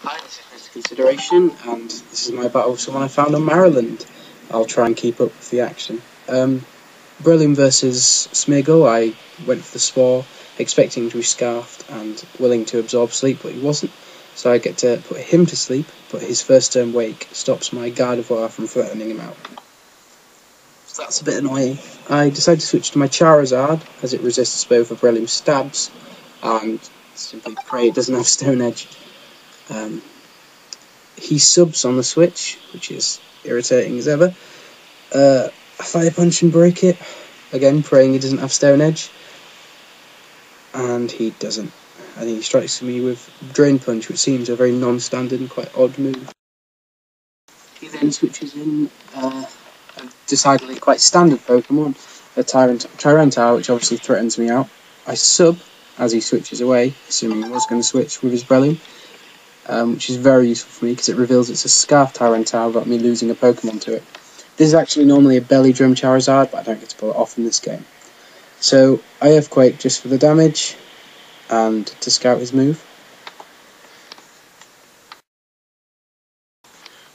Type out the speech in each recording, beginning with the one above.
Hi, this is MrConsideration, and this is my battle with someone I found on Maryland. I'll try and keep up with the action. Beryllium versus Smeagol. I went for the Spore, expecting to be scarfed and willing to absorb sleep, but he wasn't. So I get to put him to sleep, but his first turn wake stops my Gardevoir from threatening him out. So that's a bit annoying. I decide to switch to my Charizard, as it resists both of Beryllium's stabs, and simply pray it doesn't have Stone Edge. He subs on the switch, which is irritating as ever. I Fire Punch and break it, again praying he doesn't have Stone Edge, and he doesn't. And he strikes me with Drain Punch, which seems a very non-standard and quite odd move. He then switches in a decidedly quite standard Pokemon, a Tyranitar, which obviously threatens me out. I sub as he switches away, assuming he was going to switch with his Breloom. Which is very useful for me because it reveals it's a Scarf Tyranitar without me losing a Pokemon to it. This is actually normally a Belly Drum Charizard, but I don't get to pull it off in this game. So I Earthquake just for the damage and to scout his move.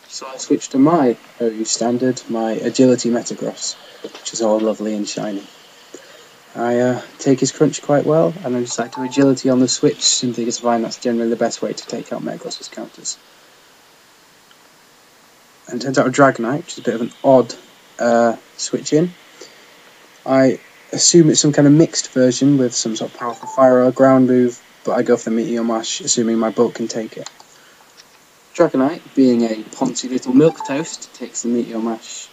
So I switch to my OU standard, my Agility Metagross, which is all lovely and shiny. I take his crunch quite well, and I decide to agility on the switch, simply because I find that's generally the best way to take out Metagross's counters. And it turns out a Dragonite, which is a bit of an odd switch in. I assume it's some kind of mixed version with some sort of powerful fire or ground move, but I go for the Meteor Mash, assuming my bulk can take it. Dragonite, being a poncy little milquetoast, takes the Meteor Mash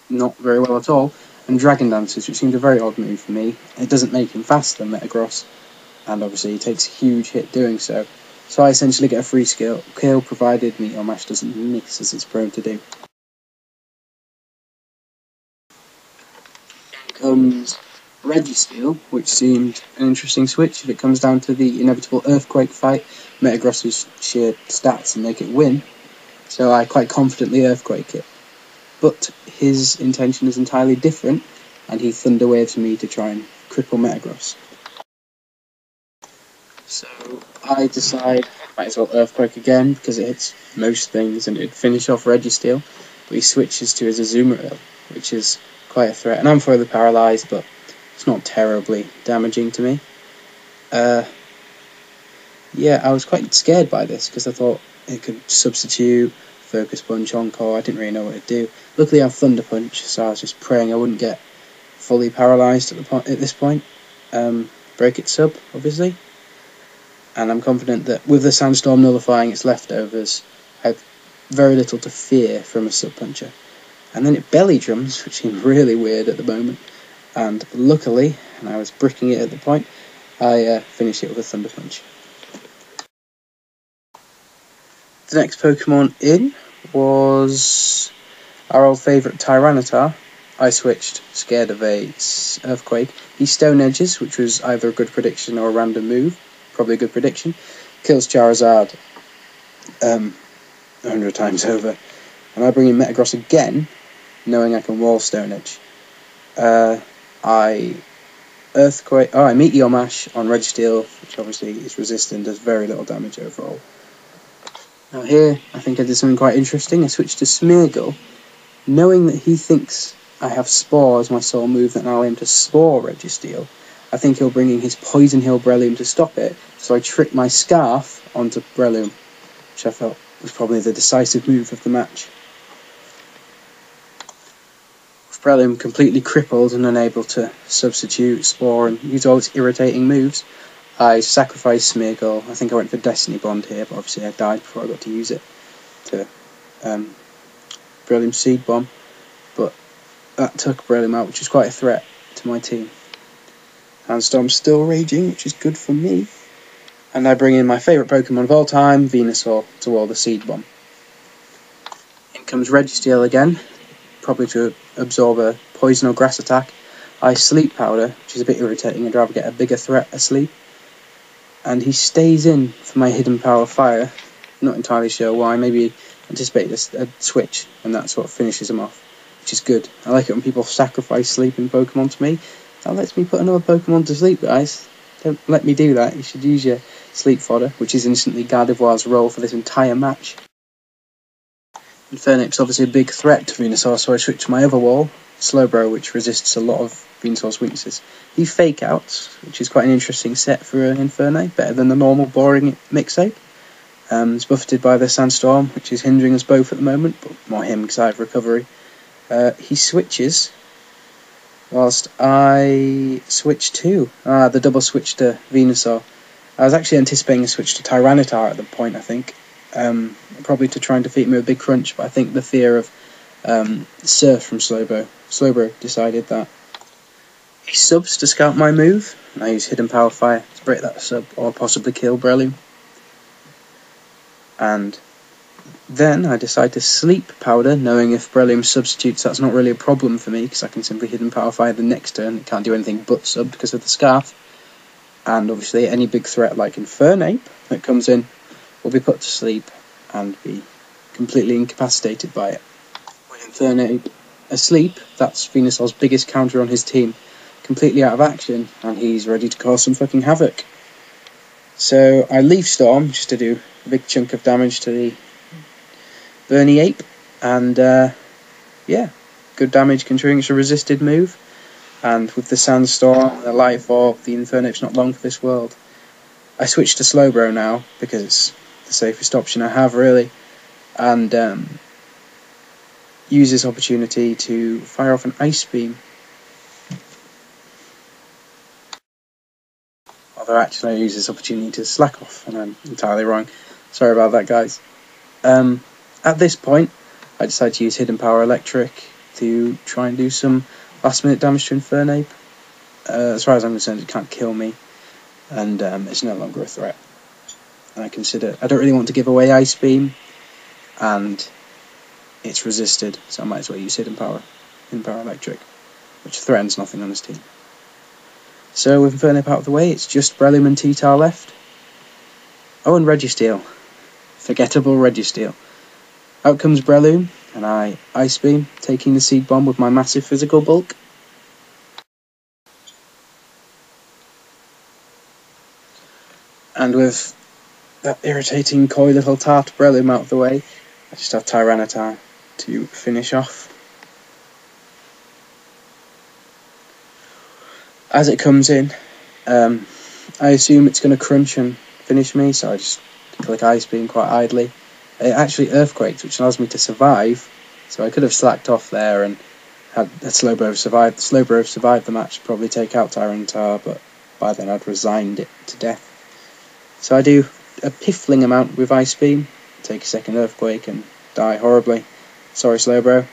not very well at all. And Dragon Dances, which seemed a very odd move for me. It doesn't make him faster than Metagross, and obviously he takes a huge hit doing so. So I essentially get a free kill, provided Meteor Mash doesn't miss, as it's prone to do. Then comes Registeel, which seemed an interesting switch if it comes down to the inevitable Earthquake fight. Metagross's sheer stats and make it win, so I quite confidently Earthquake it. But his intention is entirely different, and he Thunder Waves me to try and cripple Metagross. So I decide might as well Earthquake again because it hits most things and it'd finish off Registeel. But he switches to his Azumarill, which is quite a threat. And I'm further paralysed, but it's not terribly damaging to me. Yeah, I was quite scared by this because I thought it could substitute Focus Punch, Encore. I didn't really know what it'd do. Luckily I have Thunder Punch, so I was just praying I wouldn't get fully paralysed at this point. Break it sub, obviously. And I'm confident that with the Sandstorm nullifying its leftovers, I have very little to fear from a sub puncher. And then it belly drums, which seemed really weird at the moment. And luckily, and I was bricking it at the point, I finished it with a Thunder Punch. The next Pokemon in was our old favourite Tyranitar. I switched, scared of a Earthquake. He Stone Edges, which was either a good prediction or a random move. Probably a good prediction. Kills Charizard 100 times over. And I bring in Metagross again, knowing I can wall Stone Edge. I Meteor Mash on Registeel, which obviously is resistant, does very little damage overall. Now here, I think I did something quite interesting. I switched to Smeagol, knowing that he thinks I have Spore as my sole move that allow him to Spore Registeel. I think he'll bring in his Poison Hill Breloom to stop it, so I trick my Scarf onto Breloom, which I felt was probably the decisive move of the match. With Breloom completely crippled and unable to substitute Spore and use all its irritating moves, I sacrificed Smeagol. I think I went for Destiny Bond here, but obviously I died before I got to use it to Breloom Seed Bomb. But that took Breloom out, which is quite a threat to my team. Sandstorm's still raging, which is good for me. And I bring in my favourite Pokemon of all time, Venusaur, to wall the Seed Bomb. In comes Registeel again, probably to absorb a Poison or Grass attack. I Sleep Powder, which is a bit irritating. I'd rather get a bigger threat asleep. And he stays in for my Hidden Power Fire. Not entirely sure why. Maybe anticipated a switch, and that sort of finishes him off, which is good. I like it when people sacrifice sleeping Pokemon to me. That lets me put another Pokemon to sleep, guys. Don't let me do that. You should use your sleep fodder, which is instantly Gardevoir's role for this entire match. Infernape's obviously a big threat to Venusaur, so I switch to my other wall, Slowbro, which resists a lot of Venusaur's weaknesses. He Fake Outs, which is quite an interesting set for an Infernape, better than the normal boring Mixape. It's buffeted by the Sandstorm, which is hindering us both at the moment, but more him because I have recovery. He switches, whilst I switch to the double switch to Venusaur. I was actually anticipating a switch to Tyranitar at the point, I think, probably to try and defeat me with Big Crunch, but I think the fear of Surf from Slowbro decided that. He subs to scout my move, and I use Hidden Power Fire to break that sub or possibly kill Breloom. And then I decide to Sleep Powder, knowing if Breloom substitutes that's not really a problem for me, because I can simply Hidden Power Fire the next turn. It can't do anything but sub because of the Scarf. And obviously any big threat like Infernape that comes in will be put to sleep and be completely incapacitated by it. With Infernape asleep, that's Venusaur's biggest counter on his team, completely out of action, and he's ready to cause some fucking havoc. So I Leaf Storm just to do a big chunk of damage to the Bernie Ape, and yeah, good damage considering it's a resisted move, and with the Sandstorm, the Life Orb, the Infernape's not long for this world. I switch to Slowbro now, because it's the safest option I have really, and use this opportunity to fire off an Ice Beam. Although actually I use this opportunity to slack off, and I'm entirely wrong. Sorry about that, guys. At this point, I decide to use Hidden Power Electric to try and do some last minute damage to Infernape. As far as I'm concerned, it can't kill me, and it's no longer a threat. I don't really want to give away Ice Beam, and it's resisted, so I might as well use Hidden Power Electric, which threatens nothing on his team. So with Infernape out of the way, it's just Breloom and T-Tar left. Oh, and Registeel. Forgettable Registeel. Out comes Breloom, and I Ice Beam, taking the Seed Bomb with my massive physical bulk. And with that irritating coy little tart Breloom out of the way, I just have Tyranitar to finish off. As it comes in, I assume it's going to crunch and finish me, so I just click Ice Beam quite idly. It actually Earthquakes, which allows me to survive, so I could have slacked off there and had Slowbro survived the match, probably take out Tyranitar, but by then I'd resigned it to death. So I do a piffling amount with Ice Beam, take a second Earthquake and die horribly. Sorry Slowbro.